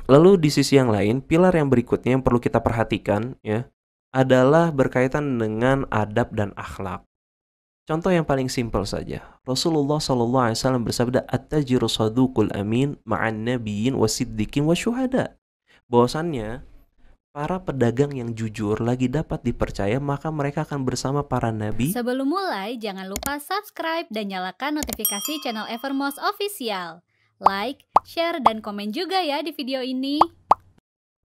Lalu di sisi yang lain, pilar yang berikutnya yang perlu kita perhatikan ya adalah berkaitan dengan adab dan akhlak. Contoh yang paling simpel saja. Rasulullah SAW bersabda, "At-tajiru saduqul amin ma'an nabiyyin wasiddiqin wasyuhada." Bahwasannya para pedagang yang jujur lagi dapat dipercaya, maka mereka akan bersama para nabi. Sebelum mulai, jangan lupa subscribe dan nyalakan notifikasi channel Evermost Official. Like, share, dan komen juga ya di video ini.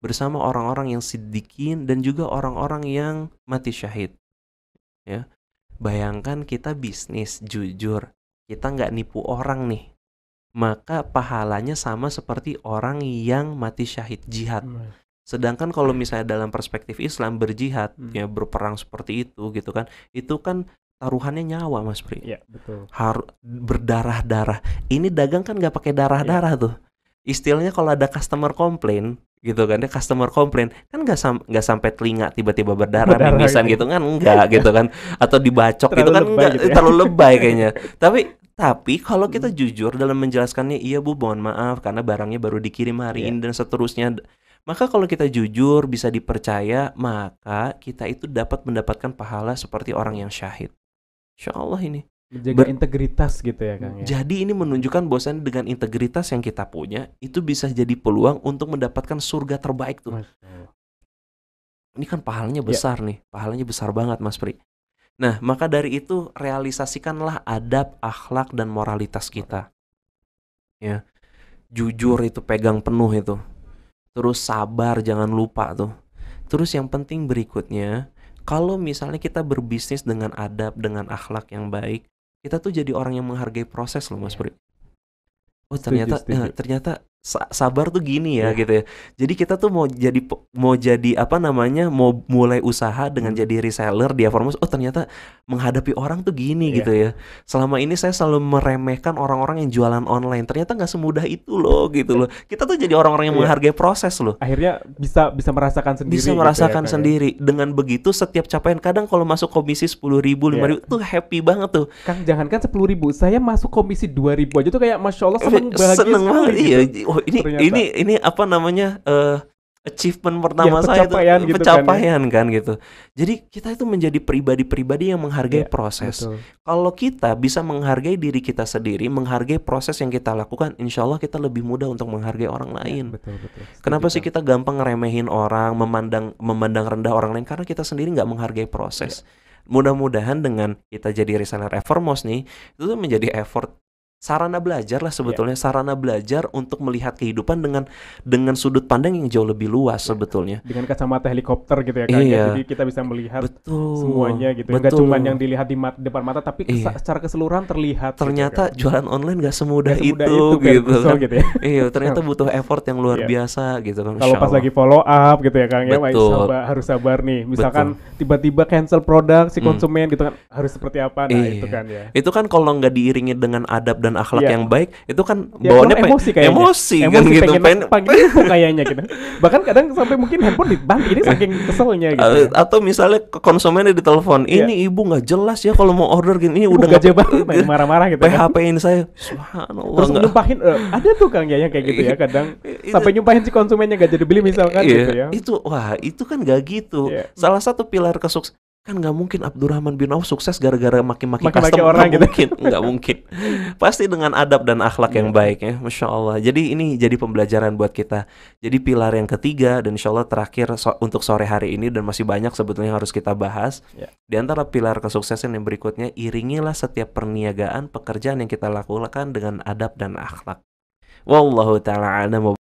Bersama orang-orang yang siddiqin dan juga orang-orang yang mati syahid. Ya, bayangkan kita bisnis jujur, kita nggak nipu orang nih, maka pahalanya sama seperti orang yang mati syahid jihad. Sedangkan kalau misalnya dalam perspektif Islam berjihad, ya berperang seperti itu kan taruhannya nyawa, Mas Pri. Iya, betul. Harus berdarah-darah. Ini dagang kan nggak pakai darah-darah tuh. Istilahnya kalau ada customer komplain gitu kan, customer komplain kan nggak sampai telinga tiba-tiba berdarah mimisan gitu kan, enggak gitu kan, atau dibacok gitu kan, enggak gitu ya. Terlalu lebay kayaknya. Tapi kalau kita jujur dalam menjelaskannya, iya Bu, mohon maaf karena barangnya baru dikirim hari ini dan seterusnya. Maka kalau kita jujur bisa dipercaya, maka kita itu dapat mendapatkan pahala seperti orang yang syahid. Insya Allah ini menjaga integritas gitu ya Kang ya. Jadi ini menunjukkan bahwasannya dengan integritas yang kita punya itu bisa jadi peluang untuk mendapatkan surga terbaik tuh. Ini kan pahalanya besar nih, pahalanya besar banget Mas Pri. Nah, maka dari itu realisasikanlah adab, akhlak dan moralitas kita. Ya. Jujur itu pegang penuh itu. Terus sabar jangan lupa tuh. Terus yang penting berikutnya, kalau misalnya kita berbisnis dengan adab, dengan akhlak yang baik, kita tuh jadi orang yang menghargai proses loh Mas Pri. Oh ternyata sabar tuh gini ya gitu ya. Jadi kita tuh mau jadi apa namanya, mau mulai usaha dengan jadi reseller di Evermost. Oh ternyata menghadapi orang tuh gini gitu ya. Selama ini saya selalu meremehkan orang-orang yang jualan online. Ternyata nggak semudah itu loh gitu loh. Kita tuh jadi orang-orang yang menghargai proses loh. Akhirnya bisa merasakan sendiri. Bisa merasakan gitu sendiri. Dengan begitu setiap capaian, kadang kalau masuk komisi 10.000, 5.000 tuh happy banget tuh. Kang jangankan 10.000, saya masuk komisi 2.000 aja tuh kayak masya Allah seneng banget gitu. Oh ini apa namanya achievement pertama saya itu pencapaian kan gitu. Jadi kita itu menjadi pribadi-pribadi yang menghargai proses. Kalau kita bisa menghargai diri kita sendiri, menghargai proses yang kita lakukan, insya Allah kita lebih mudah untuk menghargai orang lain. Betul. Kenapa sih kita gampang ngeremehin orang, memandang rendah orang lain? Karena kita sendiri nggak menghargai proses. Mudah-mudahan dengan kita jadi reseller Evermost nih, itu tuh menjadi effort, sarana belajar lah sebetulnya, sarana belajar untuk melihat kehidupan dengan sudut pandang yang jauh lebih luas sebetulnya. Dengan kacamata helikopter gitu ya Kang. Jadi kita bisa melihat semuanya gitu. Enggak cuma yang dilihat di depan mata, tapi secara keseluruhan terlihat. Ternyata gitu, jualan online nggak semudah itu gitu kan. Gitu ya. Iya, ternyata butuh effort yang luar biasa gitu kan. Kalau pas lagi follow up gitu ya Kang ya, harus sabar nih. Misalkan tiba-tiba cancel produk si konsumen gitu kan, harus seperti apa? Nah itu kan ya. Itu kan kalau nggak diiringi dengan adab dan akhlak yang baik, itu kan bawaannya emosi kan gitu, pengen kayaknya gitu. Bahkan kadang sampai mungkin handphone dibanting ini saking keselnya gitu. Atau misalnya konsumennya ditelepon, ini ibu nggak jelas ya kalau mau order gini, udah gak banget marah-marah gitu. PHP-in saya, subhanallah. Terus nyumpahin, ada tuh Kang ya kayak gitu ya kadang sampai nyumpahin si konsumennya gak jadi beli misalkan gitu ya. Itu kan gak gitu. Salah satu pilar kesuksesan kan nggak mungkin Abdurrahman bin Auf sukses gara-gara maki-maki customer orang gitu. Nggak mungkin. Pasti dengan adab dan akhlak yang baik ya, masya Allah. Jadi ini jadi pembelajaran buat kita. Jadi pilar yang ketiga dan insya Allah terakhir untuk sore hari ini, dan masih banyak sebetulnya yang harus kita bahas. Di antara pilar kesuksesan yang berikutnya, iringilah setiap perniagaan pekerjaan yang kita lakukan dengan adab dan akhlak. Wallahu ta'ala a'lam.